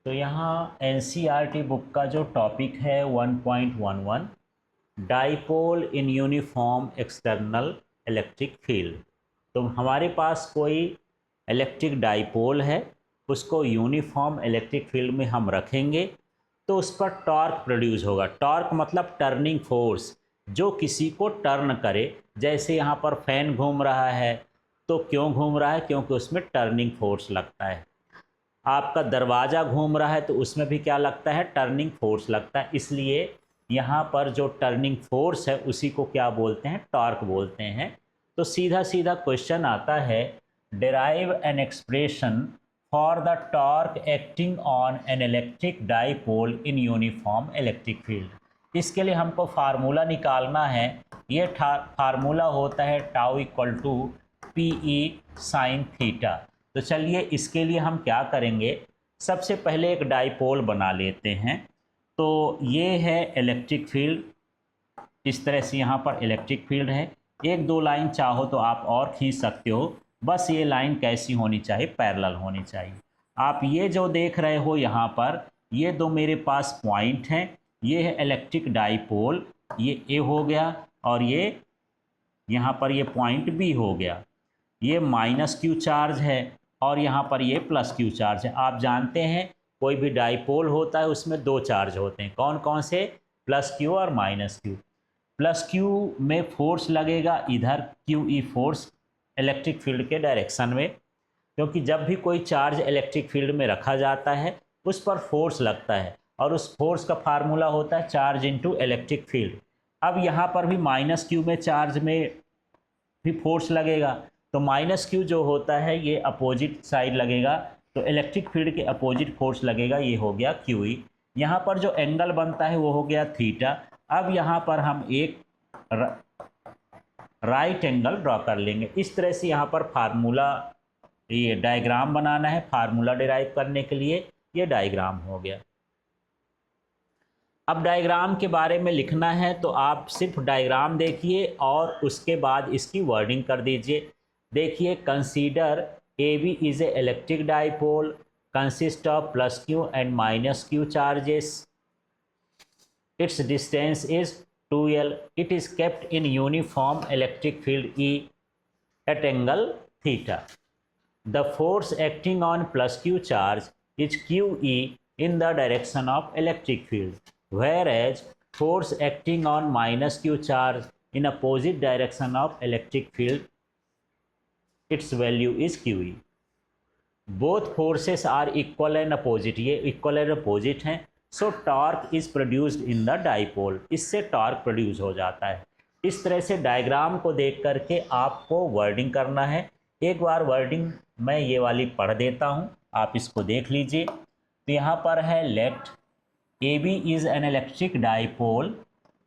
तो यहाँ NCERT book का जो टॉपिक है 1.11 dipole in uniform external electric field. तो हमारे पास कोई इलेक्ट्रिक डाइपोल है, उसको यूनिफॉर्म इलेक्ट्रिक फील्ड में हम रखेंगे तो उस पर टॉर्क प्रोड्यूस होगा। टॉर्क मतलब टर्निंग फोर्स, जो किसी को टर्न करे। जैसे यहाँ पर फैन घूम रहा है तो क्यों घूम रहा है? क्योंकि उसमें टर्निंग फोर्स लगता है। आपका दरवाज़ा घूम रहा है तो उसमें भी क्या लगता है? टर्निंग फोर्स लगता है। इसलिए यहाँ पर जो टर्निंग फोर्स है उसी को क्या बोलते हैं? टॉर्क बोलते हैं। तो सीधा सीधा क्वेश्चन आता है, derive an expression for the torque acting on an electric dipole in uniform electric field. इसके लिए हमको फार्मूला निकालना है। ये फार्मूला होता है tau equal to P E sine theta. तो चलिए इसके लिए हम क्या करेंगे, सबसे पहले एक डाइपोल बना लेते हैं। तो ये है इलेक्ट्रिक फील्ड, इस तरह से यहाँ पर इलेक्ट्रिक फील्ड है। एक दो लाइन चाहो तो आप और खींच सकते हो, बस ये लाइन कैसी होनी चाहिए? पैरेलल होनी चाहिए। आप ये जो देख रहे हो यहाँ पर, ये दो मेरे पास पॉइंट हैं। ये है इलेक्ट्रिक डाइपोल, ये ए हो गया, और ये यहाँ पर ये पॉइंट बी हो गया। ये माइनस क्यू चार्ज है और यहाँ पर ये प्लस क्यू चार्ज है। आप जानते हैं कोई भी डाइपोल होता है उसमें दो चार्ज होते हैं। कौन कौन से? प्लस क्यू और माइनस क्यू। प्लस क्यू में फोर्स लगेगा इधर, Q E force electric field के डायरेक्शन में, क्योंकि जब भी कोई चार्ज इलेक्ट्रिक फील्ड में रखा जाता है उस पर फोर्स लगता है, और उस फोर्स का फार्मूला होता है चार्ज इनटू इलेक्ट्रिक फील्ड। अब यहाँ पर भी माइनस क्यू में चार्ज में भी फोर्स लगेगा, तो माइनस क्यू जो होता है ये अपोजिट साइड लगेगा, तो इलेक्ट्रिक फील्ड के अपोजिट फोर्स लगेगा, ये हो गया क्यू ई। यहाँ पर जो एंगल बनता है वो हो गया थीटा। अब यहाँ पर हम एक राइट एंगल ड्रॉ कर लेंगे। इस तरह से यहाँ पर फार्मूला, ये डायग्राम बनाना है फार्मूला डिराइव करने के लिए। ये डायग्राम हो गया। अब डायग्राम के बारे में लिखना है तो आप सिर्फ डायग्राम देखिए और उसके बाद इसकी वर्डिंग कर दीजिए। देखिए, consider A B is a electric dipole consist of plus q and minus q charges. Its distance is 2L. It is kept in uniform electric field E at angle theta. The force acting on plus Q charge is QE in the direction of electric field, whereas force acting on minus Q charge in opposite direction of electric field, its value is QE. Both forces are equal and opposite. ये equal and opposite हैं। सो torque is produced in the dipole. इससे torque produce हो जाता है। इस तरह से diagram को देख करके आपको वर्डिंग करना है। एक बार वर्डिंग मैं ये वाली पढ़ देता हूँ, आप इसको देख लीजिए। तो यहाँ पर है, let A B is an electric dipole,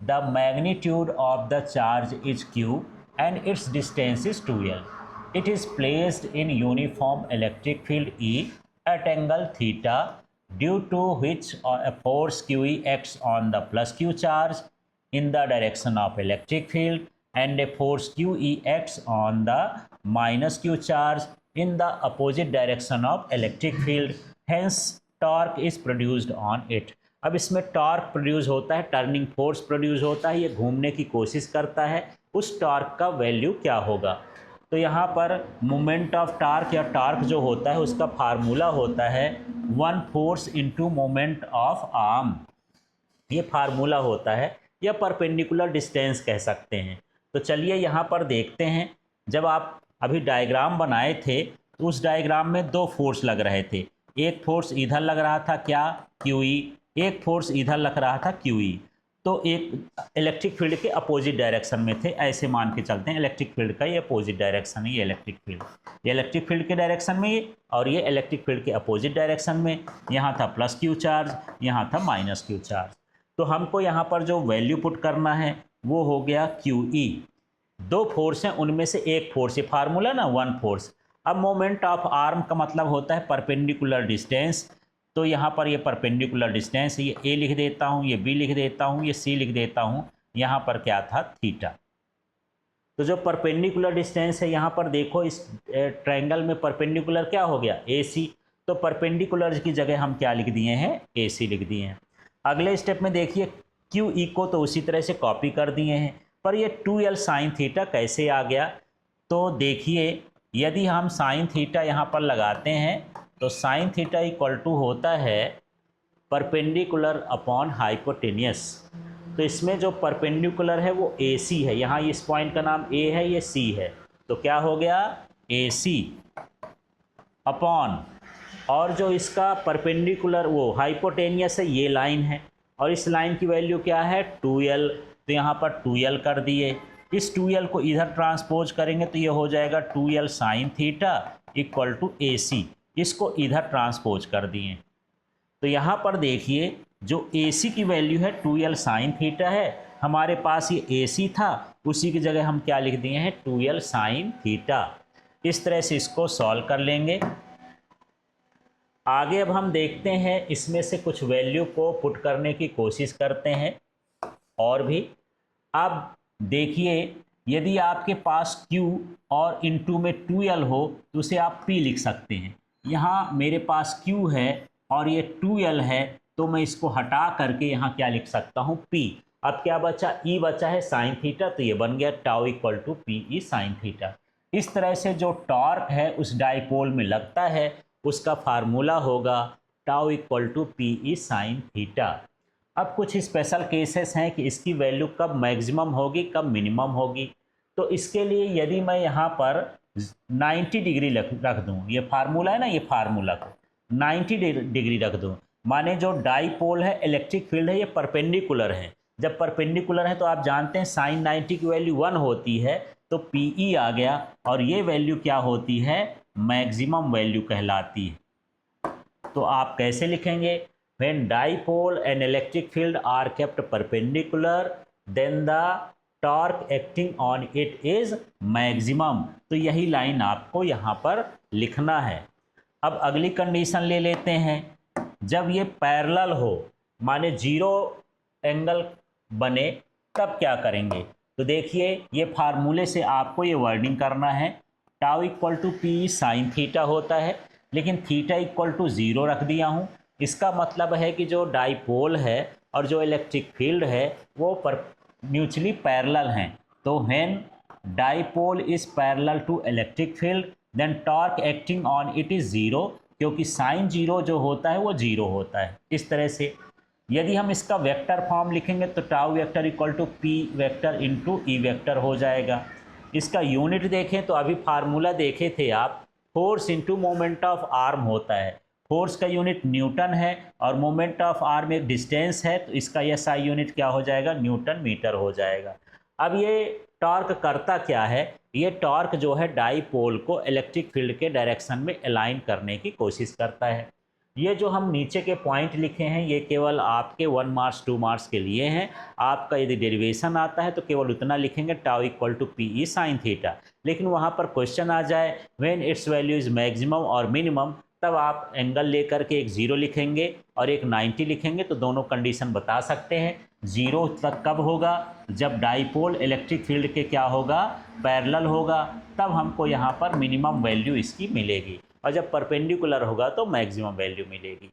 the magnitude of the charge is q and its distance is 2L. It is placed in uniform electric field E at angle theta, due to which a force QE acts on the plus Q charge in the direction of electric field, and a force QE acts on the minus Q charge in the opposite direction of electric field. Hence, torque is produced on it. अब इसमें torque produce होता है, turning force produce होता है, ये घूमने की कोशिश करता है। उस टॉर्क का वैल्यू क्या होगा? तो यहाँ पर मोमेंट ऑफ टार्क या टार्क जो होता है उसका फार्मूला होता है 1 force into moment of arm. ये फार्मूला होता है, या परपेंडिकुलर डिस्टेंस कह सकते हैं। तो चलिए यहाँ पर देखते हैं। जब आप अभी डायग्राम बनाए थे तो उस डायग्राम में दो फोर्स लग रहे थे। एक फोर्स इधर लग रहा था, क्या? Q E. एक फोर्स इधर लग रहा था, क्यू ई। तो एक इलेक्ट्रिक फील्ड के अपोजिट डायरेक्शन में थे, ऐसे मान के चलते हैं। इलेक्ट्रिक फील्ड का ये अपोजिट डायरेक्शन है, ये इलेक्ट्रिक फील्ड, ये इलेक्ट्रिक फील्ड के डायरेक्शन में ये, और ये इलेक्ट्रिक फील्ड के अपोजिट डायरेक्शन में। यहाँ था प्लस क्यू चार्ज, यहाँ था माइनस क्यू चार्ज। तो हमको यहाँ पर जो वैल्यू पुट करना है वो हो गया क्यू ई। दो फोर्स हैं, उनमें से एक फोर्स, ये फार्मूला ना 1 फोर्स। अब मोमेंट ऑफ आर्म का मतलब होता है परपेंडिकुलर डिस्टेंस। तो यहाँ पर ये परपेंडिकुलर डिस्टेंस, ये ए लिख देता हूँ, ये बी लिख देता हूँ, ये सी लिख देता हूँ। यहाँ पर क्या था? थीटा। तो जो परपेंडिकुलर डिस्टेंस है यहाँ पर देखो, इस ट्रायंगल में परपेंडिकुलर क्या हो गया? AC। तो परपेंडिकुलर की जगह हम क्या लिख दिए हैं, AC लिख दिए हैं। अगले स्टेप में देखिए QE को तो उसी तरह से कॉपी कर दिए हैं, पर ये 2L साइन थीटा कैसे आ गया, तो देखिए यदि हम साइन थीटा यहाँ पर लगाते हैं तो साइन थीटा इक्वल टू होता है परपेंडिकुलर अपॉन हाइपोटेनियस। तो इसमें जो परपेंडिकुलर है वो AC है, यहाँ इस पॉइंट का नाम A है, ये C है, तो क्या हो गया AC अपॉन, और जो इसका परपेंडिकुलर वो हाइपोटेनियस है ये लाइन है, और इस लाइन की वैल्यू क्या है 2L, तो यहाँ पर 2L कर दिए। इस 2L को इधर ट्रांसपोज करेंगे तो ये हो जाएगा 2L sine theta equal to AC, इसको इधर ट्रांसपोज कर दिए। तो यहाँ पर देखिए जो AC की वैल्यू है 2L साइन थीटा है, हमारे पास ये AC था, उसी की जगह हम क्या लिख दिए हैं 2L साइन थीटा। इस तरह से इसको सॉल्व कर लेंगे। आगे अब हम देखते हैं इसमें से कुछ वैल्यू को पुट करने की कोशिश करते हैं और भी। अब देखिए यदि आपके पास Q और इनटू में 2L हो तो उसे आप P लिख सकते हैं। यहाँ मेरे पास Q है और ये 2L है, तो मैं इसको हटा करके यहाँ क्या लिख सकता हूँ P। अब क्या बचा, E बचा है साइन थीटा, तो ये बन गया tau equal to PE sine theta. इस तरह से जो टॉर्क है उस डाइपोल में लगता है उसका फार्मूला होगा tau equal to PE sine theta. अब कुछ स्पेशल केसेस हैं कि इसकी वैल्यू कब मैक्सिमम होगी कब मिनिमम होगी। तो इसके लिए यदि मैं यहाँ पर 90 डिग्री रख दूँ, ये फार्मूला है ना, ये फार्मूला को 90 डिग्री रख दूँ, माने जो डाइपोल है इलेक्ट्रिक फील्ड है ये परपेंडिकुलर है। जब परपेंडिकुलर है तो आप जानते हैं साइन 90 की वैल्यू 1 होती है, तो PE आ गया, और ये वैल्यू क्या होती है मैक्सिमम वैल्यू कहलाती है। तो आप कैसे लिखेंगे, when dipole and electric field are kept perpendicular then the torque acting on it is maximum। तो यही लाइन आपको यहाँ पर लिखना है। अब अगली कंडीशन ले लेते हैं, जब ये पैरेलल हो माने जीरो एंगल बने तब क्या करेंगे। तो देखिए ये फार्मूले से आपको ये वर्डिंग करना है, tau equal to PE sine theta होता है, लेकिन थीटा इक्वल टू 0 रख दिया हूँ। इसका मतलब है कि जो डाइपोल है और जो इलेक्ट्रिक फील्ड है वो म्यूचुअली पैरेलल हैं। तो when dipole is parallel to electric field then torque acting on it is 0, क्योंकि साइन 0 जो होता है वो 0 होता है। इस तरह से यदि हम इसका वेक्टर फॉर्म लिखेंगे तो tau vector equal to P vector into E vector हो जाएगा। इसका यूनिट देखें तो अभी फार्मूला देखे थे आप, force into moment of arm होता है। फोर्स का यूनिट न्यूटन है और मोमेंट ऑफ आर्म एक डिस्टेंस है, तो इसका SI यूनिट क्या हो जाएगा न्यूटन मीटर हो जाएगा। अब ये टॉर्क करता क्या है, ये टॉर्क जो है डाइपोल को इलेक्ट्रिक फील्ड के डायरेक्शन में अलाइन करने की कोशिश करता है। ये जो हम नीचे के पॉइंट लिखे हैं ये केवल आपके 1 मार्क्स 2 मार्क्स के लिए हैं। आपका यदि डेरिवेशन आता है तो केवल उतना लिखेंगे tau equal to PE sine theta. लेकिन वहाँ पर क्वेश्चन आ जाए when its value is maximum और मिनिमम, तब आप एंगल लेकर के एक 0 लिखेंगे और एक 90 लिखेंगे, तो दोनों कंडीशन बता सकते हैं। 0 तक कब होगा, जब डाइपोल इलेक्ट्रिक फील्ड के क्या होगा पैरेलल होगा, तब हमको यहाँ पर मिनिमम वैल्यू इसकी मिलेगी, और जब परपेंडिकुलर होगा तो मैक्सिमम वैल्यू मिलेगी।